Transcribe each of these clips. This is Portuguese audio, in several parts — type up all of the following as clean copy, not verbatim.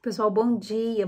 Pessoal, bom dia,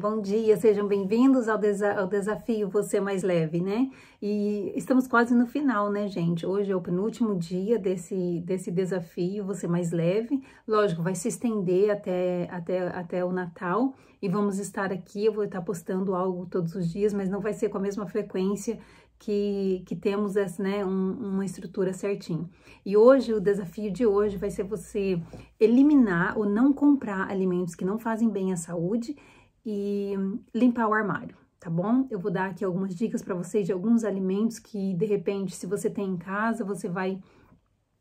sejam bem-vindos ao desafio Você Mais Leve, né? E estamos quase no final, né, gente? Hoje é o penúltimo dia desse desafio Você Mais Leve. Lógico, vai se estender até o Natal e vamos estar aqui. Eu vou estar postando algo todos os dias, mas não vai ser com a mesma frequência que temos essa, né, uma estrutura certinha. E hoje, o desafio de hoje vai ser você eliminar ou não comprar alimentos que não fazem bem à saúde e limpar o armário, tá bom? Eu vou dar aqui algumas dicas para vocês de alguns alimentos que, de repente, se você tem em casa, você vai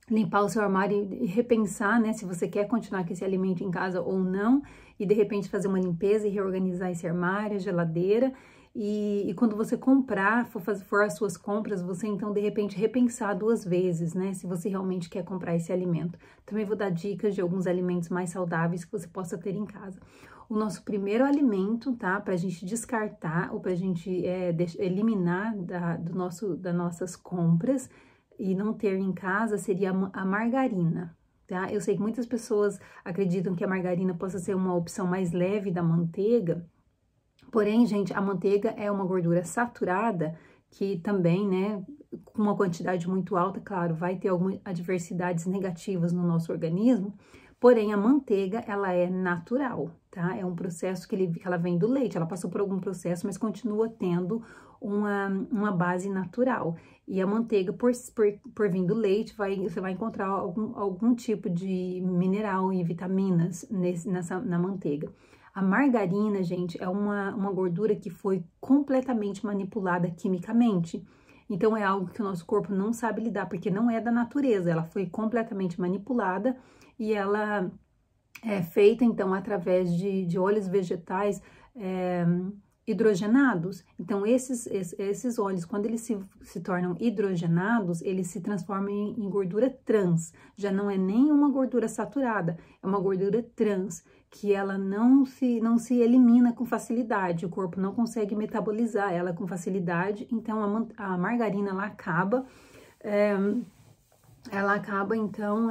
limpar o seu armário e repensar, né, se você quer continuar com esse alimento em casa ou não, e de repente fazer uma limpeza e reorganizar esse armário, a geladeira. E quando você comprar, for as suas compras, você então de repente repensar 2 vezes, né? Se você realmente quer comprar esse alimento. Também vou dar dicas de alguns alimentos mais saudáveis que você possa ter em casa. O nosso primeiro alimento, tá? Pra gente descartar ou pra gente eliminar das nossas compras e não ter em casa seria a margarina. Tá? Eu sei que muitas pessoas acreditam que a margarina possa ser uma opção mais leve da manteiga. Porém, gente, a manteiga é uma gordura saturada que também, né, com uma quantidade muito alta, claro, vai ter algumas adversidades negativas no nosso organismo. Porém, a manteiga, ela é natural, tá? É um processo que ela vem do leite, ela passou por algum processo, mas continua tendo uma base natural. E a manteiga, por vir do leite, você vai encontrar algum tipo de mineral e vitaminas na manteiga. A margarina, gente, é uma gordura que foi completamente manipulada quimicamente. Então, é algo que o nosso corpo não sabe lidar, porque não é da natureza. Ela foi completamente manipulada e ela é feita, então, através de óleos vegetais hidrogenados. Então, esses óleos, quando eles se tornam hidrogenados, eles se transformam em gordura trans. Já não é nem uma gordura saturada, é uma gordura trans, que ela não se elimina com facilidade, o corpo não consegue metabolizar ela com facilidade, então a margarina, ela acaba então,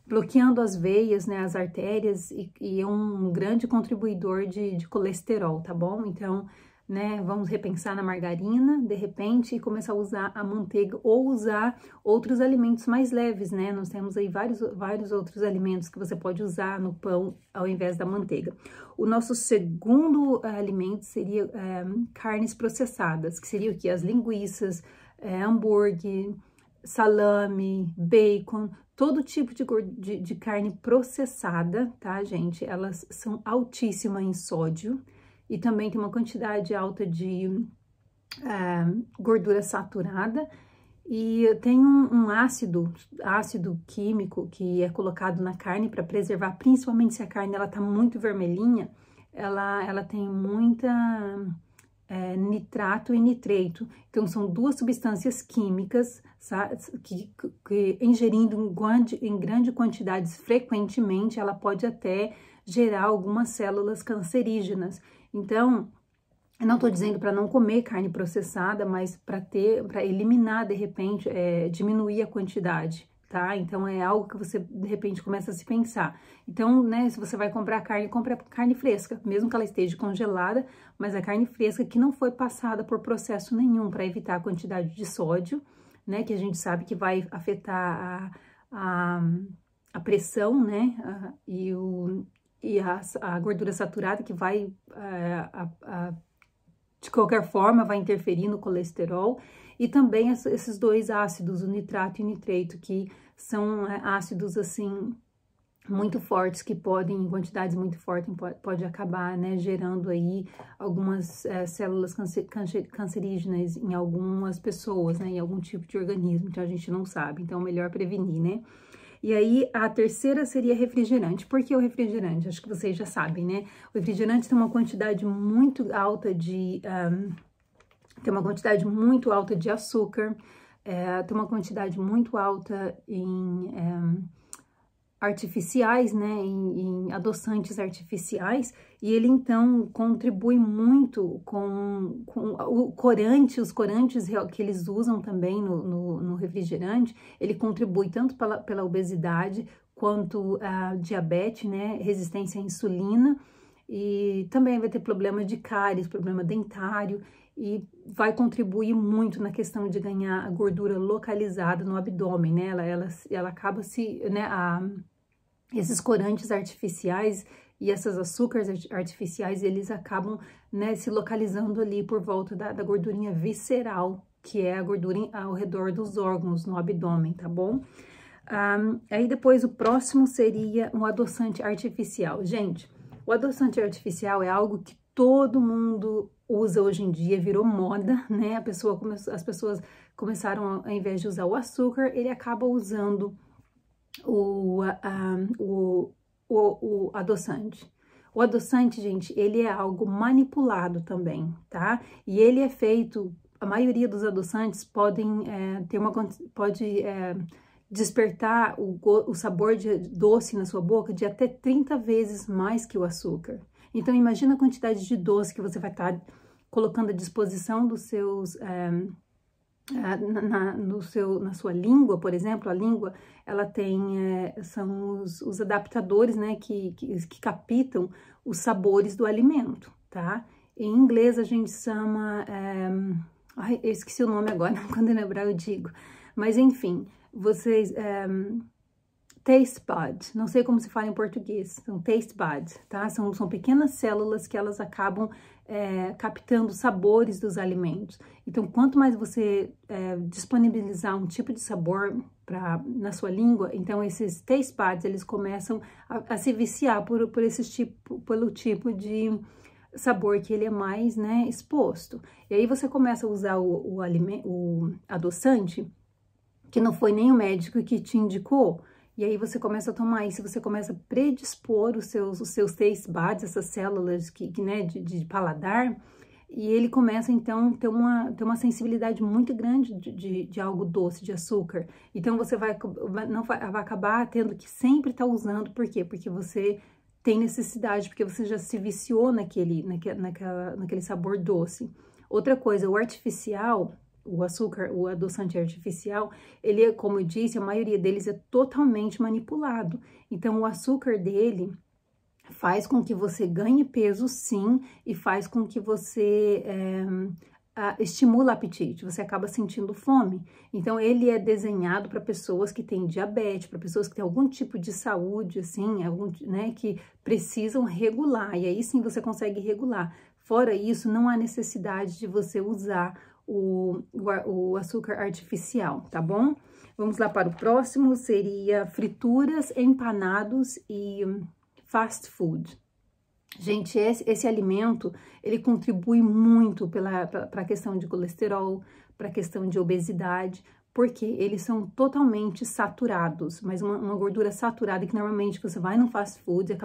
bloqueando as veias, né, as artérias, e é um grande contribuidor de colesterol, tá bom? Então, né, vamos repensar na margarina, de repente, e começar a usar a manteiga ou usar outros alimentos mais leves, né? Nós temos aí vários outros alimentos que você pode usar no pão ao invés da manteiga. O nosso segundo alimento seria carnes processadas, que seria o quê? As linguiças, hambúrguer, salame, bacon, todo tipo de carne processada, tá, gente? Elas são altíssimas em sódio e também tem uma quantidade alta de gordura saturada. E tem um ácido químico que é colocado na carne para preservar, principalmente se a carne ela tá muito vermelhinha, ela tem muita nitrato e nitreito. Então, são 2 substâncias químicas, sabe, que ingerindo em grande quantidades frequentemente, ela pode até gerar algumas células cancerígenas. Então, eu não tô dizendo para não comer carne processada, mas para eliminar, de repente, diminuir a quantidade, tá? Então, é algo que você, de repente, começa a se pensar. Então, né, se você vai comprar carne, compre carne fresca, mesmo que ela esteja congelada, mas a carne fresca que não foi passada por processo nenhum para evitar a quantidade de sódio, né, que a gente sabe que vai afetar a pressão, né, e a gordura saturada que vai, de qualquer forma, vai interferir no colesterol, e também esses 2 ácidos, o nitrato e o nitreito, que são ácidos, assim, muito fortes, que podem, em quantidades muito fortes, pode acabar, né, gerando aí algumas células cancerígenas em algumas pessoas, né, em algum tipo de organismo, então a gente não sabe, então é melhor prevenir, né? E aí, a terceira seria refrigerante. Por que o refrigerante? Acho que vocês já sabem, né? O refrigerante tem uma quantidade muito alta de açúcar, tem uma quantidade muito alta em artificiais, né, em adoçantes artificiais, e ele então contribui muito com os corantes que eles usam também no refrigerante. Ele contribui tanto pela obesidade quanto a diabetes, né, resistência à insulina, e também vai ter problema de cáries, problema dentário, e vai contribuir muito na questão de ganhar a gordura localizada no abdômen, né? Ela acaba né, esses corantes artificiais e esses açúcares artificiais, eles acabam, né, se localizando ali por volta da gordurinha visceral, que é a gordura ao redor dos órgãos, no abdômen, tá bom? Aí depois o próximo seria um adoçante artificial. Gente, o adoçante artificial é algo que todo mundo usa hoje em dia, virou moda, né? As pessoas começaram, ao invés de usar o açúcar, ele acaba usando o adoçante. O adoçante, gente, ele é algo manipulado também, tá? E ele é feito, a maioria dos adoçantes podem despertar o sabor doce na sua boca de até 30 vezes mais que o açúcar. Então, imagina a quantidade de doce que você vai estar colocando à disposição dos seus... na sua língua, por exemplo, a língua, ela tem, são os adaptadores, né, que captam os sabores do alimento, tá? Em inglês a gente chama, eu esqueci o nome agora, quando eu lembrar eu digo, mas enfim, vocês, taste buds, não sei como se fala em português, são taste buds, tá? São pequenas células que elas acabam captando sabores dos alimentos. Então, quanto mais você disponibilizar um tipo de sabor na sua língua, então esses taste buds, eles começam a se viciar pelo tipo de sabor que ele é mais, né, exposto. E aí você começa a usar o adoçante, que não foi nem o médico que te indicou, e aí você começa a tomar isso, você começa a predispor os seus taste buds, essas células né, de paladar, e ele começa então a ter uma sensibilidade muito grande de algo doce, de açúcar. Então você vai acabar tendo que sempre estar usando, por quê? Porque você tem necessidade, porque você já se viciou naquele sabor doce. Outra coisa, o artificial, o açúcar, o adoçante artificial, ele é, como eu disse, a maioria deles é totalmente manipulado. Então, o açúcar dele faz com que você ganhe peso, sim, e faz com que você estimula o apetite, você acaba sentindo fome. Então, ele é desenhado para pessoas que têm diabetes, para pessoas que têm algum tipo de saúde, assim, né, que precisam regular, e aí sim você consegue regular. Fora isso, não há necessidade de você usar o açúcar artificial, tá bom? Vamos lá para o próximo, seria frituras, empanados e fast food. Gente, esse alimento, ele contribui muito para a questão de colesterol, para a questão de obesidade, porque eles são totalmente saturados, mas uma gordura saturada que normalmente você vai no fast food,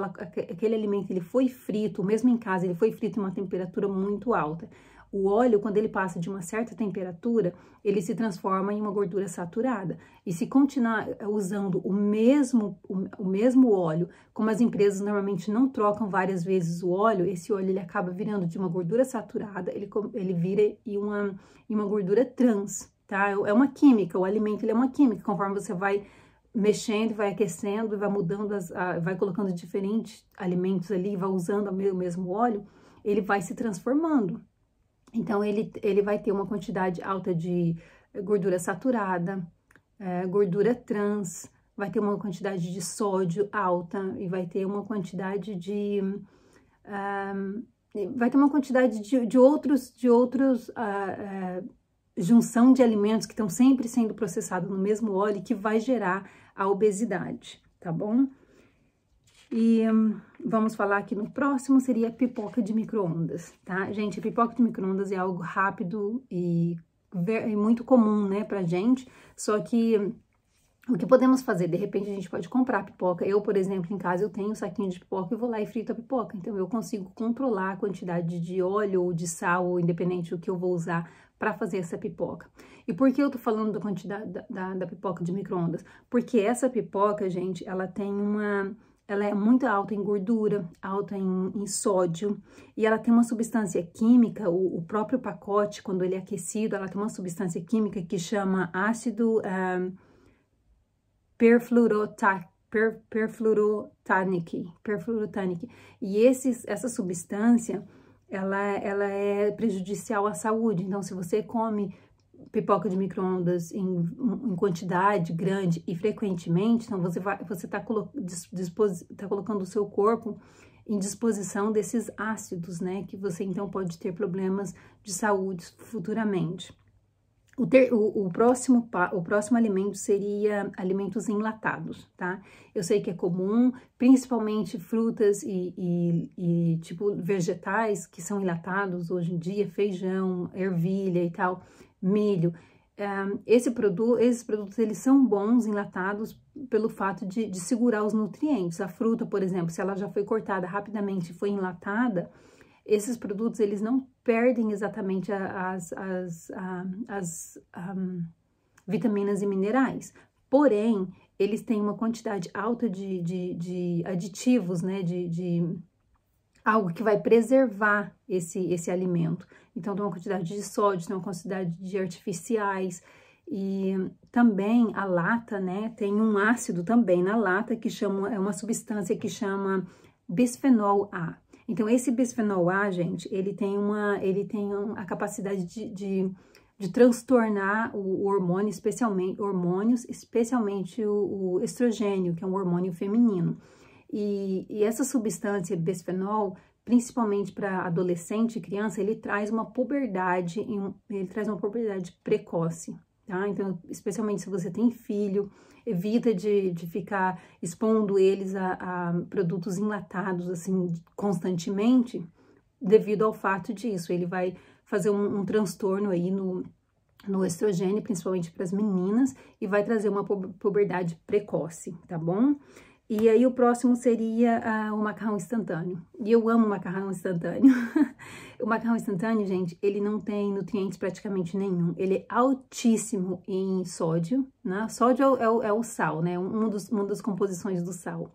aquele alimento ele foi frito, mesmo em casa ele foi frito em uma temperatura muito alta. O óleo, quando ele passa de uma certa temperatura, ele se transforma em uma gordura saturada. E se continuar usando o mesmo óleo, como as empresas normalmente não trocam várias vezes o óleo, esse óleo ele acaba virando de uma gordura saturada, ele vira em uma gordura trans, tá? É uma química, o alimento ele é uma química, conforme você vai mexendo, vai aquecendo, vai mudando, vai colocando diferentes alimentos ali, vai usando o mesmo óleo, ele vai se transformando. Então, ele vai ter uma quantidade alta de gordura saturada, gordura trans, vai ter uma quantidade de sódio alta e vai ter uma quantidade de outros junção de alimentos que estão sempre sendo processados no mesmo óleo que vai gerar a obesidade, tá bom? E vamos falar aqui no próximo, seria pipoca de micro-ondas, tá? Gente, a pipoca de micro-ondas é algo rápido e muito comum, né, pra gente, só que o que podemos fazer? De repente a gente pode comprar pipoca. Eu, por exemplo, em casa eu tenho um saquinho de pipoca e vou lá e frito a pipoca, então eu consigo controlar a quantidade de óleo ou de sal, ou independente do que eu vou usar para fazer essa pipoca. E por que eu tô falando da quantidade da pipoca de micro-ondas? Porque essa pipoca, gente, ela é muito alta em gordura, alta em sódio, e ela tem uma substância química, o próprio pacote, quando ele é aquecido, ela tem uma substância química que chama ácido perfluorooctanoico, perfluorotanic. E essa substância, ela é prejudicial à saúde. Então, se você come pipoca de micro-ondas em quantidade grande e frequentemente, então você tá colocando o seu corpo em disposição desses ácidos, né? Que você então pode ter problemas de saúde futuramente. O próximo alimento seria alimentos enlatados, tá? Eu sei que é comum, principalmente frutas e tipo vegetais que são enlatados hoje em dia, feijão, ervilha e tal, milho. Esses produtos, eles são bons enlatados pelo fato de segurar os nutrientes. A fruta, por exemplo, se ela já foi cortada rapidamente e foi enlatada, esses produtos, eles não perdem exatamente as vitaminas e minerais. Porém, eles têm uma quantidade alta de aditivos, né? De algo que vai preservar esse alimento. Então, tem uma quantidade de sódio, tem uma quantidade de artificiais. E também a lata, né? Tem um ácido também na lata que é uma substância que chama bisfenol A. Então, esse bisfenol A, gente, ele tem a capacidade de transtornar o hormônio, especialmente o estrogênio, que é um hormônio feminino. E essa substância, bisfenol, principalmente para adolescente e criança, ele traz uma puberdade precoce, tá? Então, especialmente se você tem filho, evita de ficar expondo eles a produtos enlatados, assim, constantemente, devido ao fato disso. Ele vai fazer um transtorno aí no estrogênio, principalmente para as meninas, e vai trazer uma puberdade precoce, tá bom? E aí o próximo seria o macarrão instantâneo. E eu amo macarrão instantâneo. O macarrão instantâneo, gente, ele não tem nutrientes praticamente nenhum. Ele é altíssimo em sódio, né? Sódio é o sal, né? Uma das composições do sal.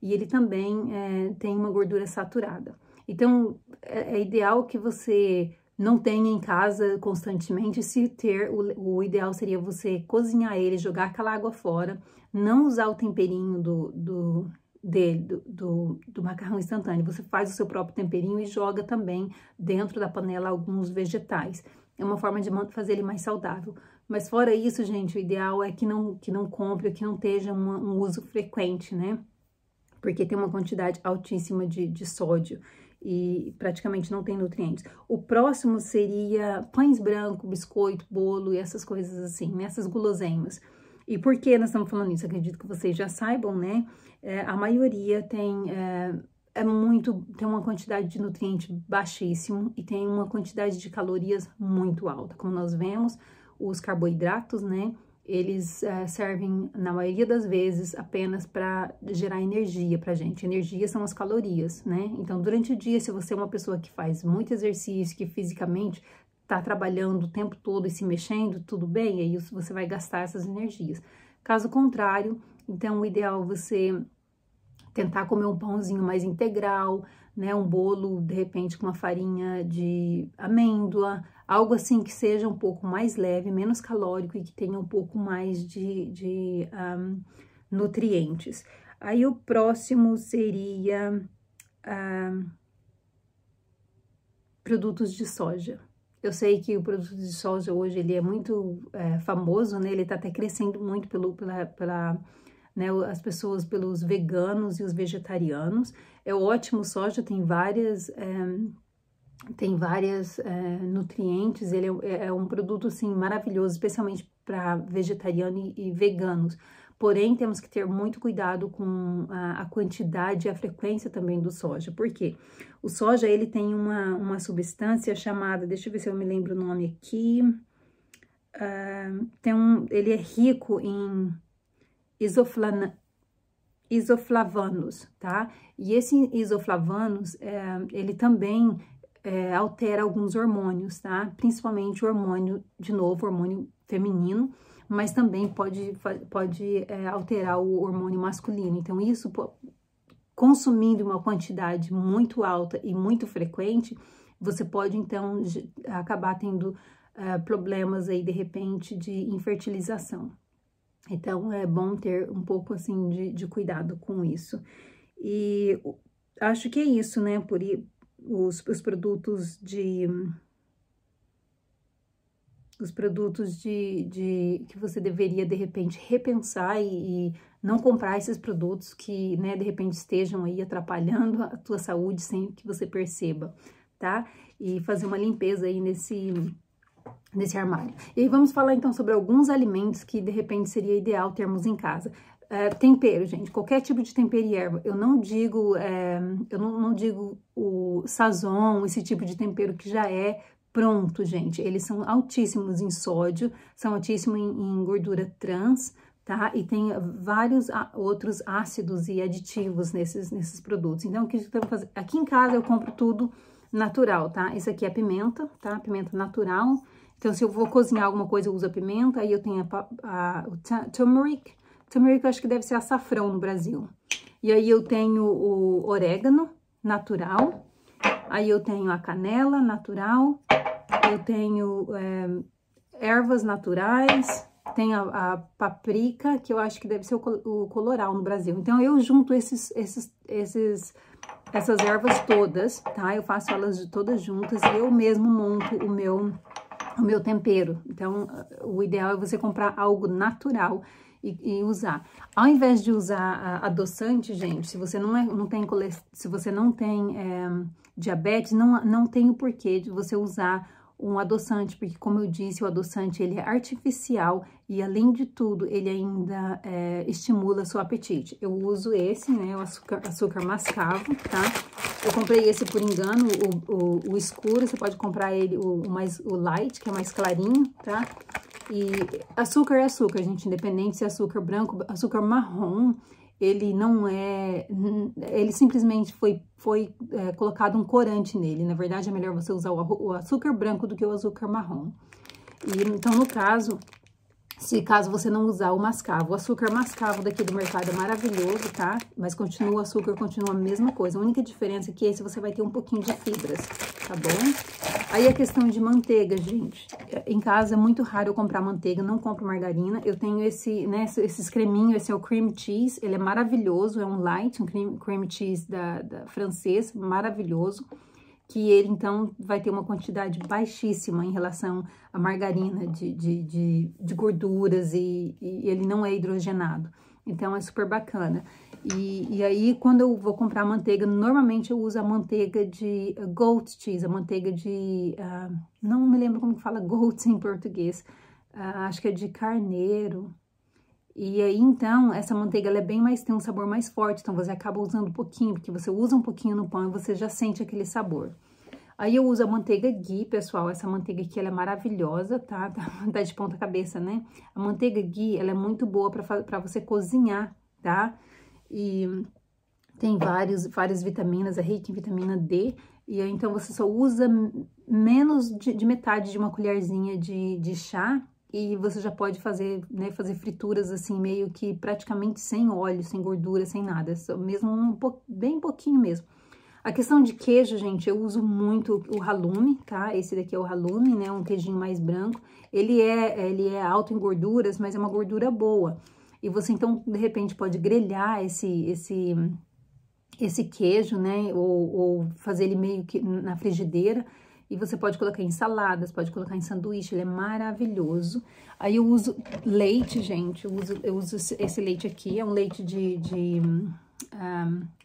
E ele também tem uma gordura saturada. Então, é ideal que você não tenha em casa constantemente. Se ter, o ideal seria você cozinhar ele, jogar aquela água fora, não usar o temperinho do macarrão instantâneo. Você faz o seu próprio temperinho e joga também dentro da panela alguns vegetais. É uma forma de fazer ele mais saudável. Mas fora isso, gente, o ideal é que não compre, que não esteja um uso frequente, né? Porque tem uma quantidade altíssima de sódio e praticamente não tem nutrientes. O próximo seria pães brancos, biscoito, bolo e essas coisas assim, né? Essas guloseimas. E por que nós estamos falando isso? Acredito que vocês já saibam, né? A maioria tem uma quantidade de nutrientes baixíssimo e tem uma quantidade de calorias muito alta. Como nós vemos, os carboidratos, né? Eles servem, na maioria das vezes, apenas para gerar energia pra gente. Energia são as calorias, né? Então, durante o dia, se você é uma pessoa que faz muito exercício, que fisicamente tá trabalhando o tempo todo e se mexendo, tudo bem, aí você vai gastar essas energias. Caso contrário, então, o ideal é você tentar comer um pãozinho mais integral, né? Um bolo, de repente, com uma farinha de amêndoa, algo assim que seja um pouco mais leve, menos calórico e que tenha um pouco mais de nutrientes. Aí, o próximo seria produtos de soja. Eu sei que o produto de soja hoje, ele é muito famoso, né? Ele tá até crescendo muito né, as pessoas, pelos veganos e os vegetarianos. É ótimo, soja tem várias nutrientes, ele é um produto, assim, maravilhoso, especialmente para vegetariano e veganos. Porém, temos que ter muito cuidado com a quantidade e a frequência também do soja. Por quê? O soja, ele tem uma substância chamada, deixa eu ver se eu me lembro o nome aqui, ele é rico em isoflavanos, tá? E esse isoflavanos, ele também altera alguns hormônios, tá? Principalmente o hormônio, de novo, o hormônio feminino, mas também pode alterar o hormônio masculino. Então, isso, consumindo uma quantidade muito alta e muito frequente, você pode, então, acabar tendo problemas aí, de repente, de infertilização. Então, é bom ter um pouco, assim, de cuidado com isso. E acho que é isso, né? Os produtos que você deveria, de repente, repensar e não comprar esses produtos que, né, de repente estejam aí atrapalhando a tua saúde sem que você perceba, tá? E fazer uma limpeza aí nesse armário. E aí vamos falar então sobre alguns alimentos que de repente seria ideal termos em casa. Tempero, gente, qualquer tipo de tempero e erva. Eu não digo, não digo o sazon, esse tipo de tempero que já é pronto, gente. Eles são altíssimos em sódio, são altíssimos em gordura trans, tá? E tem vários outros ácidos e aditivos nesses produtos. Então, o que eu vou fazer? Aqui em casa eu compro tudo natural, tá? Isso aqui é pimenta, tá? Pimenta natural. Então, se eu vou cozinhar alguma coisa, eu uso a pimenta. Aí eu tenho o turmeric. Turmeric eu acho que deve ser açafrão no Brasil. E aí eu tenho o orégano natural. Aí eu tenho a canela natural. Eu tenho ervas naturais. Tenho a paprika, que eu acho que deve ser o coloral no Brasil. Então, eu junto essas ervas todas, tá? Eu faço elas todas juntas e eu mesmo monto o meu tempero. Então, o ideal é você comprar algo natural e usar. Ao invés de usar adoçante, gente, se você não tem diabetes, não tem o porquê de você usar um adoçante, porque como eu disse, o adoçante ele é artificial e além de tudo, ele ainda estimula seu apetite. Eu uso esse, né, o açúcar mascavo, tá? Eu comprei esse por engano, o escuro, você pode comprar ele, o light, que é mais clarinho, tá? E açúcar é açúcar, gente, independente se é açúcar branco, açúcar marrom, ele não é, ele simplesmente foi colocado um corante nele. Na verdade, é melhor você usar o açúcar branco do que o açúcar marrom. E então, no caso, caso você não usar o mascavo, o açúcar mascavo daqui do mercado é maravilhoso, tá? Mas o açúcar continua a mesma coisa. A única diferença é que esse você vai ter um pouquinho de fibras, tá bom? Aí a questão de manteiga, gente. Em casa é muito raro eu comprar manteiga, não compro margarina. Eu tenho esses creminhos, esse é o cream cheese, ele é maravilhoso, é um light, um cream cheese da francês, maravilhoso. Que ele, então, vai ter uma quantidade baixíssima em relação à margarina de gorduras e ele não é hidrogenado. Então, é super bacana. E aí, quando eu vou comprar manteiga, normalmente eu uso a manteiga de goat cheese, a manteiga não me lembro como que fala goat em português, acho que é de carneiro. E aí, então, essa manteiga ela tem um sabor mais forte, então você acaba usando um pouquinho, porque você usa um pouquinho no pão e você já sente aquele sabor. Aí eu uso a manteiga ghee, pessoal, essa manteiga aqui ela é maravilhosa, tá? Tá de ponta cabeça, né? A manteiga ghee, ela é muito boa pra você cozinhar, tá? E tem várias vitaminas, é rica em vitamina D, e aí, então você só usa menos de metade de uma colherzinha de chá, e você já pode fazer, né, fazer frituras assim, meio que praticamente sem óleo, sem gordura, sem nada, mesmo bem pouquinho mesmo. A questão de queijo, gente, eu uso muito o halloumi, tá? Esse daqui é o halloumi, né, um queijinho mais branco. Ele é alto em gorduras, mas é uma gordura boa. E você, então, de repente, pode grelhar esse queijo, né, ou fazer ele meio que na frigideira. E você pode colocar em saladas, pode colocar em sanduíche, ele é maravilhoso. Aí eu uso leite, gente, eu uso esse leite aqui, é um leite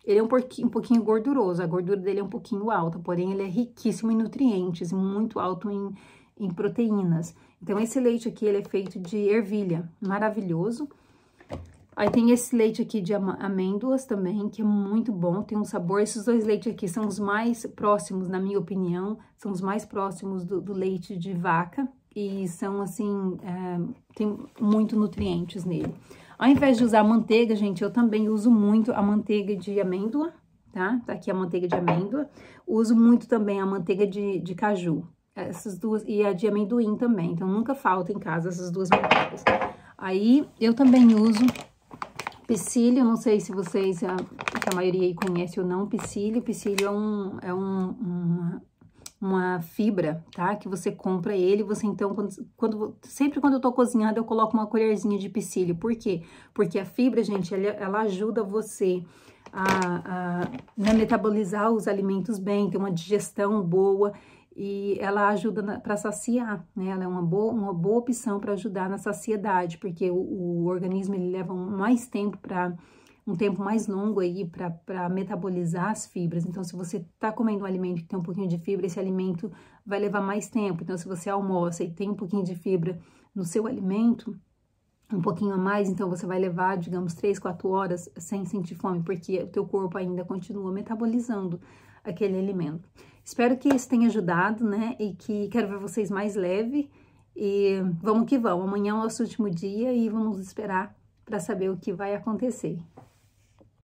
ele é um pouquinho gorduroso, a gordura dele é um pouquinho alta, porém ele é riquíssimo em nutrientes e muito alto em proteínas. Então esse leite aqui, ele é feito de ervilha, maravilhoso. Aí tem esse leite aqui de amêndoas também, que é muito bom, tem um sabor. Esses dois leites aqui são os mais próximos, na minha opinião, são os mais próximos do leite de vaca. E são, assim, tem muito nutrientes nele. Ao invés de usar manteiga, gente, eu também uso muito a manteiga de amêndoa, tá? Tá aqui a manteiga de amêndoa. Uso muito também a manteiga de caju, essas duas, e a de amendoim também. Então, nunca falta em casa essas duas manteigas. Aí, eu também uso psyllium, não sei se a maioria aí conhece ou não, psyllium. Psyllium é uma fibra, tá? Que você compra ele, você então, sempre quando eu tô cozinhando, eu coloco uma colherzinha de psyllium. Por quê? Porque a fibra, gente, ela ajuda você né, metabolizar os alimentos bem, ter uma digestão boa, e ela ajuda para saciar, né? Ela é uma boa opção para ajudar na saciedade, porque o organismo ele leva mais tempo um tempo mais longo aí para metabolizar as fibras. Então, se você tá comendo um alimento que tem um pouquinho de fibra, esse alimento vai levar mais tempo. Então, se você almoça e tem um pouquinho de fibra no seu alimento, um pouquinho a mais, então você vai levar, digamos, 3, 4 horas sem sentir fome, porque o teu corpo ainda continua metabolizando aquele alimento. Espero que isso tenha ajudado, né? E que quero ver vocês mais leve. E vamos que vamos. Amanhã é o nosso último dia e vamos esperar para saber o que vai acontecer.